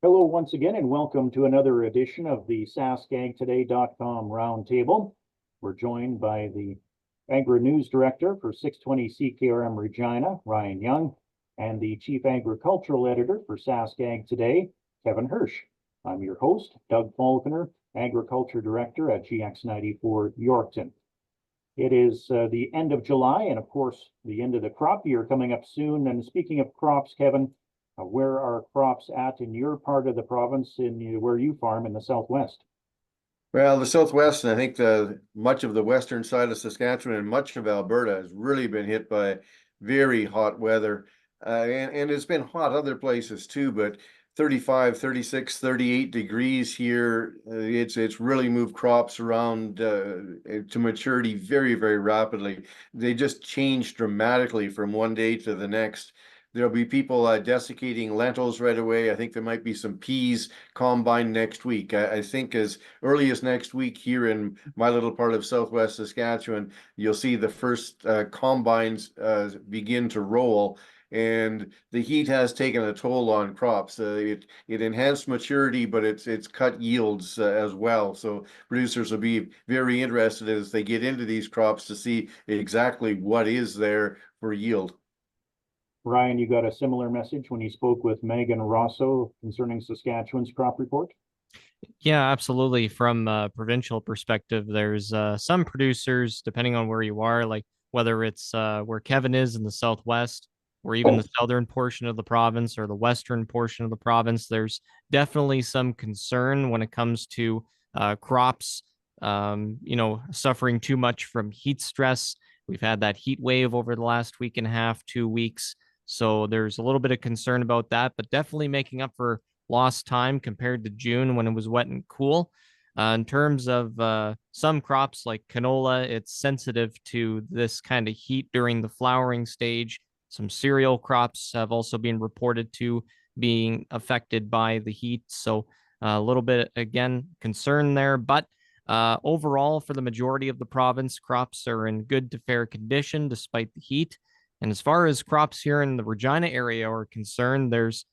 Hello once again, and welcome to another edition of the SaskAgToday.com Roundtable. We're joined by the AgriNews Director for 620 CKRM Regina, Ryan Young, and the Chief Agricultural Editor for SaskAg Today, Kevin Hursh. I'm your host, Doug Falconer, Agriculture Director at GX94 Yorkton. It is the end of July, and of course, the end of the crop year coming up soon. And speaking of crops, Kevin, where are crops at in your part of the province, where you farm in the Southwest? Well, the Southwest, and I think much of the western side of Saskatchewan and much of Alberta has really been hit by very hot weather. And it's been hot other places too, but 35, 36, 38 degrees here, it's really moved crops around to maturity very, very rapidly. They just change dramatically from one day to the next. There'll be people desiccating lentils right away. I think there might be some peas combine next week. I think as early as next week here in my little part of Southwest Saskatchewan, you'll see the first combines begin to roll. And the heat has taken a toll on crops. It enhanced maturity, but it's cut yields as well. So producers will be very interested as they get into these crops to see exactly what is there for yield. Ryan, you got a similar message when you spoke with Megan Rosso concerning Saskatchewan's crop report? Yeah, absolutely. From a provincial perspective, there's some producers, depending on where you are, like whether it's where Kevin is in the Southwest, or even the southern portion of the province or the western portion of the province, there's definitely some concern when it comes to crops, suffering too much from heat stress. We've had that heat wave over the last week and a half, 2 weeks. So there's a little bit of concern about that, but definitely making up for lost time compared to June when it was wet and cool. In terms of some crops like canola, it's sensitive to this kind of heat during the flowering stage. Some cereal crops have also been reported to being affected by the heat. So a little bit, again, concern there. But overall, for the majority of the province, crops are in good to fair condition despite the heat. And as far as crops here in the Regina area are concerned, there's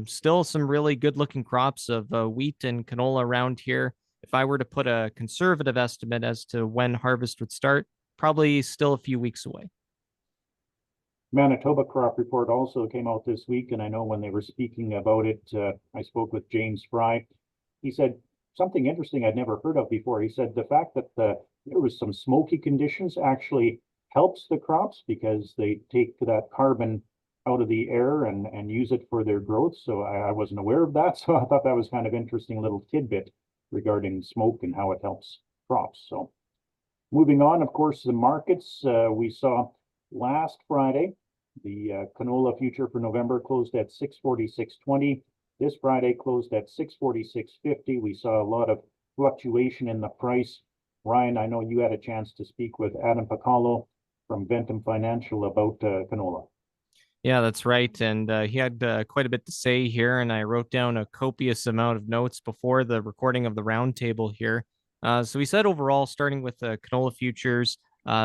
still some really good looking crops of wheat and canola around here. If I were to put a conservative estimate as to when harvest would start, probably still a few weeks away. Manitoba crop report also came out this week, and I know when they were speaking about it, I spoke with James Fry. He said something interesting I'd never heard of before. He said the fact that there was some smoky conditions actually helps the crops because they take that carbon out of the air and use it for their growth. So I wasn't aware of that. So I thought that was kind of interesting little tidbit regarding smoke and how it helps crops. So moving on, of course, the markets we saw last Friday, the canola future for November closed at 646.20. This Friday closed at 646.50. We saw a lot of fluctuation in the price. Ryan, I know you had a chance to speak with Adam Pacalo from Ventum Financial about canola. Yeah, that's right. And he had quite a bit to say here, and I wrote down a copious amount of notes before the recording of the roundtable here. So he said overall, starting with the canola futures,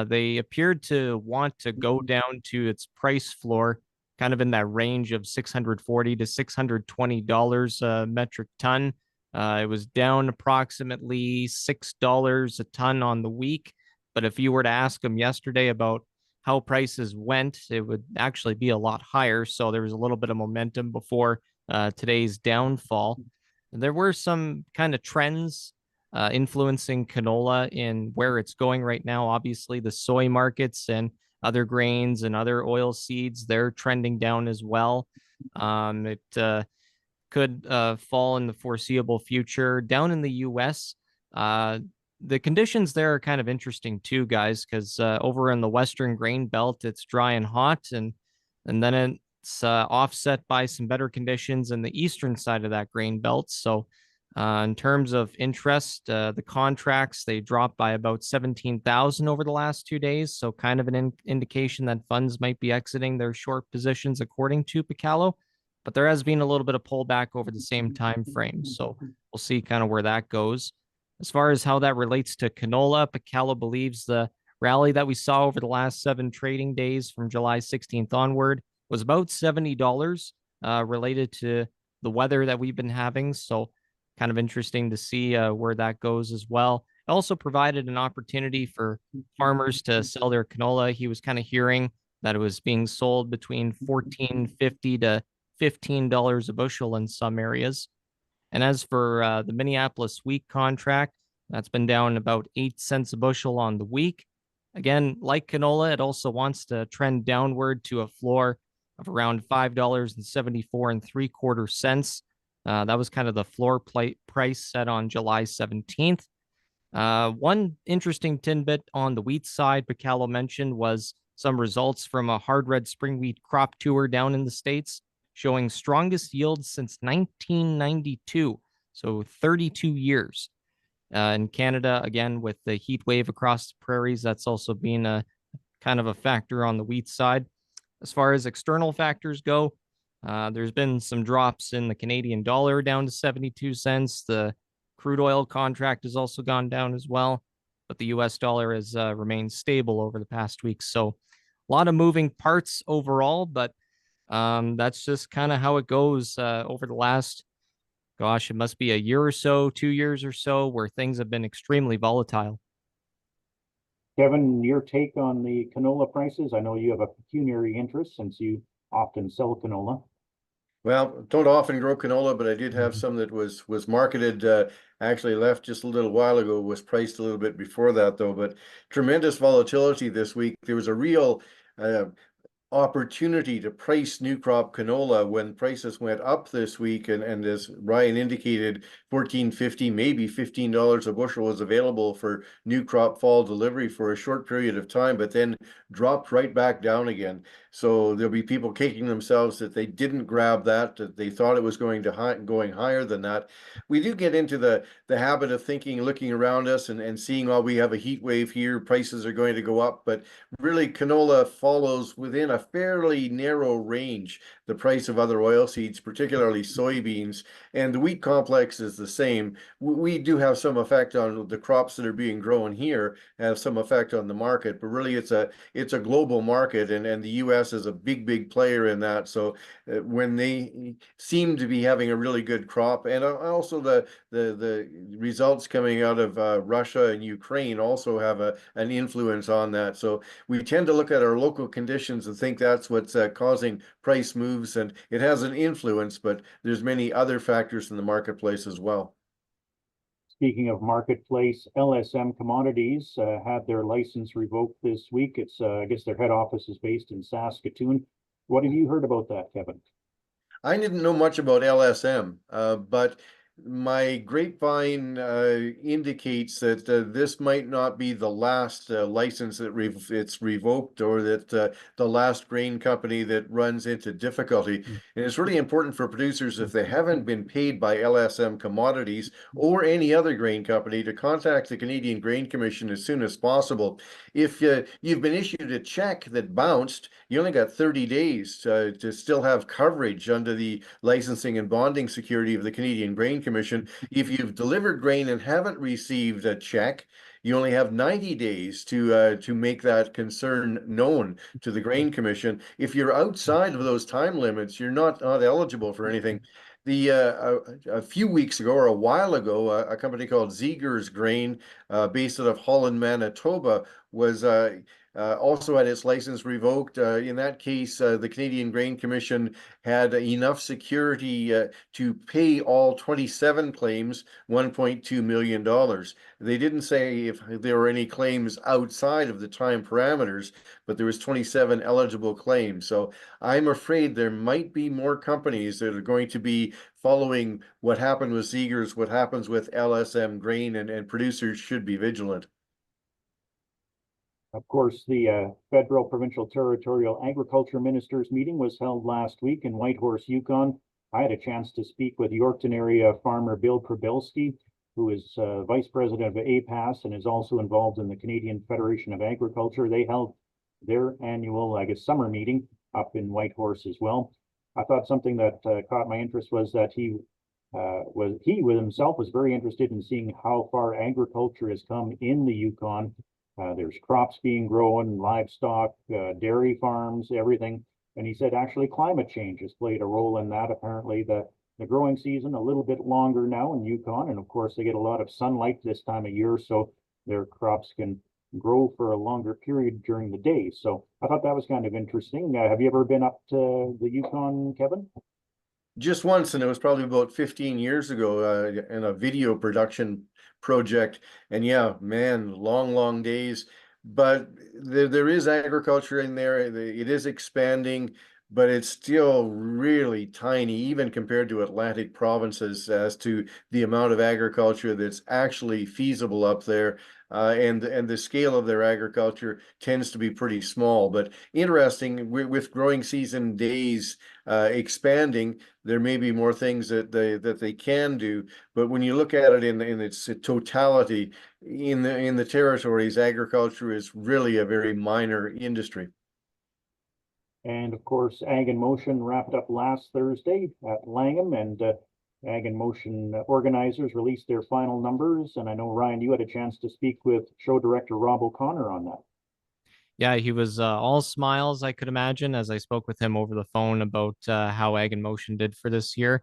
they appeared to want to go down to its price floor, kind of in that range of $640 to $620 a metric ton. It was down approximately $6 a ton on the week. But if you were to ask him yesterday about how prices went, it would actually be a lot higher. So there was a little bit of momentum before today's downfall. There were some kind of trends influencing canola in where it's going right now. Obviously, the soy markets and other grains and other oil seeds, they're trending down as well. It could fall in the foreseeable future. Down in the U.S., the conditions there are kind of interesting too, guys, because over in the Western grain belt, it's dry and hot, and then it's offset by some better conditions in the eastern side of that grain belt. So in terms of interest, the contracts, they dropped by about 17,000 over the last 2 days. So kind of an indication that funds might be exiting their short positions according to Pacalo. But there has been a little bit of pullback over the same time frame. So we'll see kind of where that goes. As far as how that relates to canola, Pacalo believes the rally that we saw over the last 7 trading days from July 16th onward was about $70 related to the weather that we've been having. So kind of interesting to see where that goes as well. It also provided an opportunity for farmers to sell their canola. He was kind of hearing that it was being sold between $14.50 to $15 a bushel in some areas. And as for the Minneapolis wheat contract, that's been down about 8 cents a bushel on the week. Again, like canola, it also wants to trend downward to a floor of around $5.74 3/4. That was kind of the floor price set on July 17th. One interesting tidbit on the wheat side, Picallo mentioned, was some results from a hard red spring wheat crop tour down in the States, showing strongest yields since 1992, so 32 years. In Canada, again, with the heat wave across the prairies, that's also been a kind of a factor on the wheat side. As far as external factors go, there's been some drops in the Canadian dollar down to 72 cents. The crude oil contract has also gone down as well, but the US dollar has remained stable over the past week. So a lot of moving parts overall, but that's just kind of how it goes over the last, gosh, it must be a year or so, 2 years or so, where things have been extremely volatile. Kevin, your take on the canola prices? I know you have a pecuniary interest since you often sell canola. Well, don't often grow canola, but I did have some that was marketed, actually left just a little while ago, was priced a little bit before that though, but tremendous volatility this week. There was a real opportunity to price new crop canola when prices went up this week, and as Ryan indicated, $14.50, maybe $15 a bushel was available for new crop fall delivery for a short period of time, but then dropped right back down again. So there'll be people kicking themselves that they didn't grab that they thought it was going higher than that. We do get into the habit of thinking, looking around us and seeing, oh, we have a heat wave here, prices are going to go up, but really canola follows within a fairly narrow range the price of other oil seeds, particularly soybeans, and the wheat complex is the same. We do have some effect on the crops that are being grown here, have some effect on the market, but really it's a global market, and the US is a big player in that. So when they seem to be having a really good crop, and also the results coming out of Russia and Ukraine also have an influence on that. So we tend to look at our local conditions and think that's what's causing price moves, and it has an influence, but there's many other factors in the marketplace as well. Speaking of marketplace, LSM Commodities had their license revoked this week. It's I guess their head office is based in Saskatoon. What have you heard about that, Kevin? I didn't know much about LSM, but my grapevine indicates that this might not be the last license that it's revoked, or that the last grain company that runs into difficulty. And it's really important for producers, if they haven't been paid by LSM Commodities or any other grain company, to contact the Canadian Grain Commission as soon as possible. If you've been issued a check that bounced, you only got 30 days to still have coverage under the licensing and bonding security of the Canadian Grain Commission. If you've delivered grain and haven't received a check, you only have 90 days to make that concern known to the Grain Commission. If you're outside of those time limits, you're not eligible for anything. A few weeks ago, or a while ago, a company called Ziegers Grain, based out of Holland, Manitoba, was also had its license revoked. In that case, the Canadian Grain Commission had enough security to pay all 27 claims $1.2 million. They didn't say if there were any claims outside of the time parameters, but there was 27 eligible claims. So I'm afraid there might be more companies that are going to be following what happened with Ziegers, what happens with LSM Grain, and producers should be vigilant. Of course, the federal, provincial, territorial agriculture ministers meeting was held last week in Whitehorse, Yukon. I had a chance to speak with Yorkton area farmer Bill Probelski, who is vice president of APAS and is also involved in the Canadian Federation of Agriculture. They held their annual, I guess, summer meeting up in Whitehorse as well. I thought something that caught my interest was that he with himself was very interested in seeing how far agriculture has come in the Yukon. There's crops being grown, livestock, dairy farms, everything. And he said actually climate change has played a role in that. Apparently the the growing season a little bit longer now in Yukon, and of course they get a lot of sunlight this time of year, so their crops can grow for a longer period during the day. So I thought that was kind of interesting. Have you ever been up to the Yukon, Kevin? Just once, and it was probably about 15 years ago, in a video production project. And yeah, man, long days. But there is agriculture in there. It is expanding, but it's still really tiny, even compared to Atlantic provinces, as to the amount of agriculture that's actually feasible up there. And the scale of their agriculture tends to be pretty small. But interesting, with growing season days expanding, there may be more things that they can do. But when you look at it in its totality, in the territories, agriculture is really a very minor industry. And of course, Ag in Motion wrapped up last Thursday at Langham, and Ag in Motion organizers released their final numbers. And I know, Ryan, you had a chance to speak with show director Rob O'Connor on that. Yeah, he was all smiles, I could imagine, as I spoke with him over the phone about how Ag in Motion did for this year.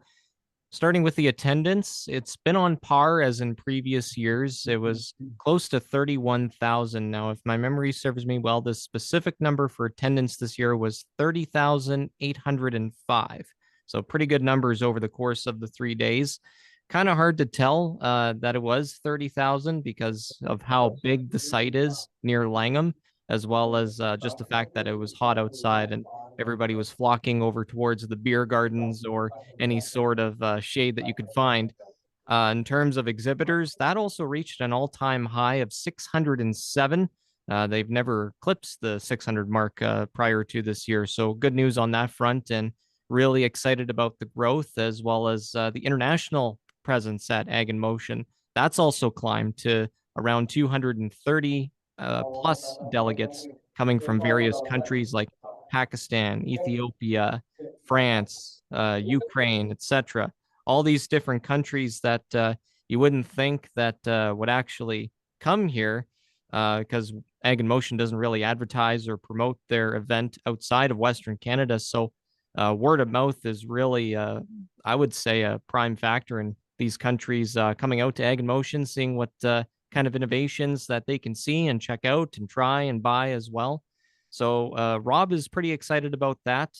Starting with the attendance, it's been on par as in previous years. It was close to 31,000. Now, if my memory serves me well, the specific number for attendance this year was 30,805. So pretty good numbers over the course of the 3 days. Kind of hard to tell that it was 30,000 because of how big the site is near Langham, as well as just the fact that it was hot outside and everybody was flocking over towards the beer gardens or any sort of shade that you could find. In terms of exhibitors, that also reached an all-time high of 607. They've never eclipsed the 600 mark prior to this year. So good news on that front, and really excited about the growth as well as the international presence at Ag in Motion. That's also climbed to around 230 plus delegates coming from various countries like Pakistan, Ethiopia, France, Ukraine, etc. All these different countries that you wouldn't think that would actually come here because Ag in Motion doesn't really advertise or promote their event outside of Western Canada. So word of mouth is really, I would say, a prime factor in these countries coming out to Ag in Motion, seeing what kind of innovations that they can see and check out and try and buy as well. So Rob is pretty excited about that.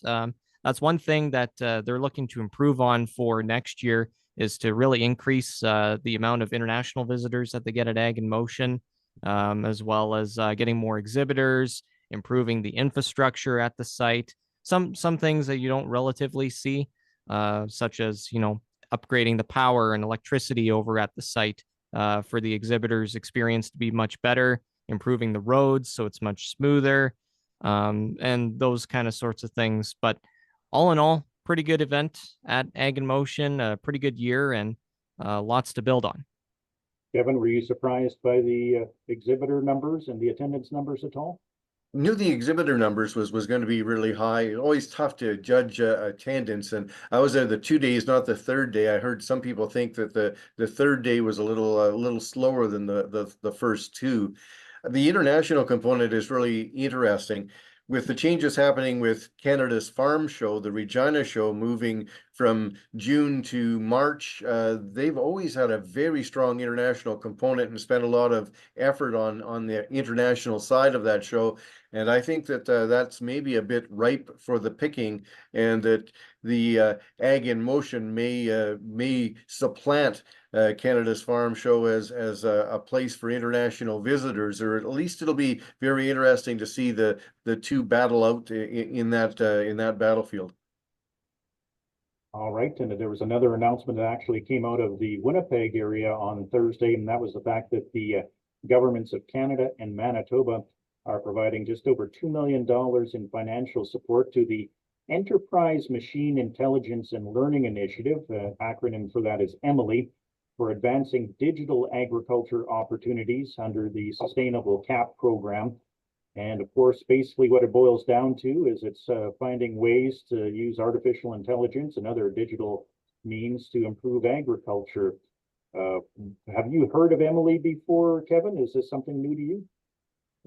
That's one thing that they're looking to improve on for next year, is to really increase the amount of international visitors that they get at Ag in Motion, as well as getting more exhibitors, improving the infrastructure at the site. Some things that you don't relatively see, such as, upgrading the power and electricity over at the site for the exhibitors' experience to be much better, improving the roads so it's much smoother, and those kind of sorts of things. But all in all, pretty good event at Ag in Motion, a pretty good year, and lots to build on. Kevin, were you surprised by the exhibitor numbers and the attendance numbers at all? Knew the exhibitor numbers was going to be really high. Always tough to judge attendance, and I was there the 2 days, not the third day. I heard some people think that the third day was a little slower than the first two. The international component is really interesting. With the changes happening with Canada's Farm Show, the Regina Show moving from June to March, they've always had a very strong international component and spent a lot of effort on the international side of that show. And I think that that's maybe a bit ripe for the picking, and that the Ag in Motion may supplant Canada's Farm Show as a place for international visitors, or at least it'll be very interesting to see the two battle out in that battlefield. All right, and there was another announcement that actually came out of the Winnipeg area on Thursday, and that was the fact that the governments of Canada and Manitoba are providing just over $2 million in financial support to the Enterprise Machine Intelligence and Learning Initiative, acronym for that is EMILY, for advancing digital agriculture opportunities under the Sustainable CAP program. And of course, basically what it boils down to is it's finding ways to use artificial intelligence and other digital means to improve agriculture. Have you heard of EMILY before, Kevin? Is this something new to you?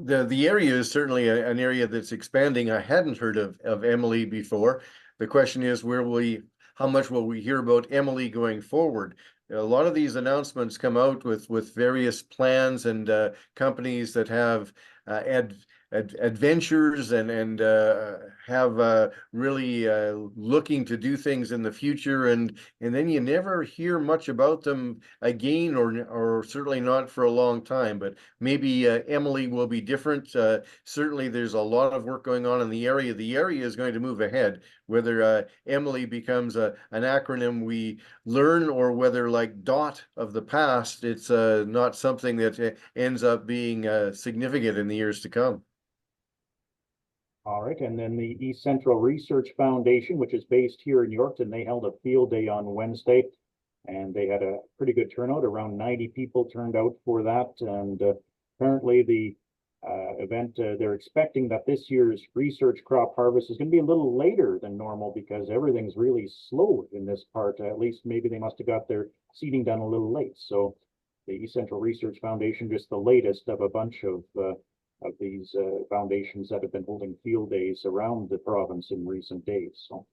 The area is certainly an area that's expanding. I hadn't heard of EMILY before. The question is, how much will we hear about Emily going forward? A lot of these announcements come out with various plans and companies that have adventures and have really looking to do things in the future, and then you never hear much about them again, or certainly not for a long time. But maybe Emily will be different. Certainly there's a lot of work going on in the area. The area is going to move ahead, whether Emily becomes an acronym we learn, or whether, like DOT of the past, it's not something that ends up being significant in the years to come. All right, and then the East Central Research Foundation, which is based here in Yorkton, they held a field day on Wednesday, and they had a pretty good turnout. Around 90 people turned out for that, and apparently the event, they're expecting that this year's research crop harvest is going to be a little later than normal because everything's really slow in this part. At least maybe they must have got their seeding done a little late. So the East Central Research Foundation, just the latest of a bunch of these foundations that have been holding field days around the province in recent days. So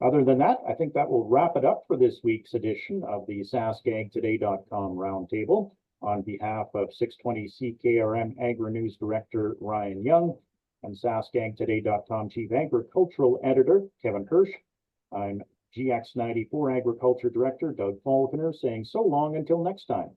other than that, I think that will wrap it up for this week's edition of the SaskAgToday.com Roundtable. On behalf of 620 CKRM AgriNews Director Ryan Young and SaskAgToday.com Chief Agricultural Editor Kevin Hursh, I'm GX94 Agriculture Director Doug Falconer saying so long until next time.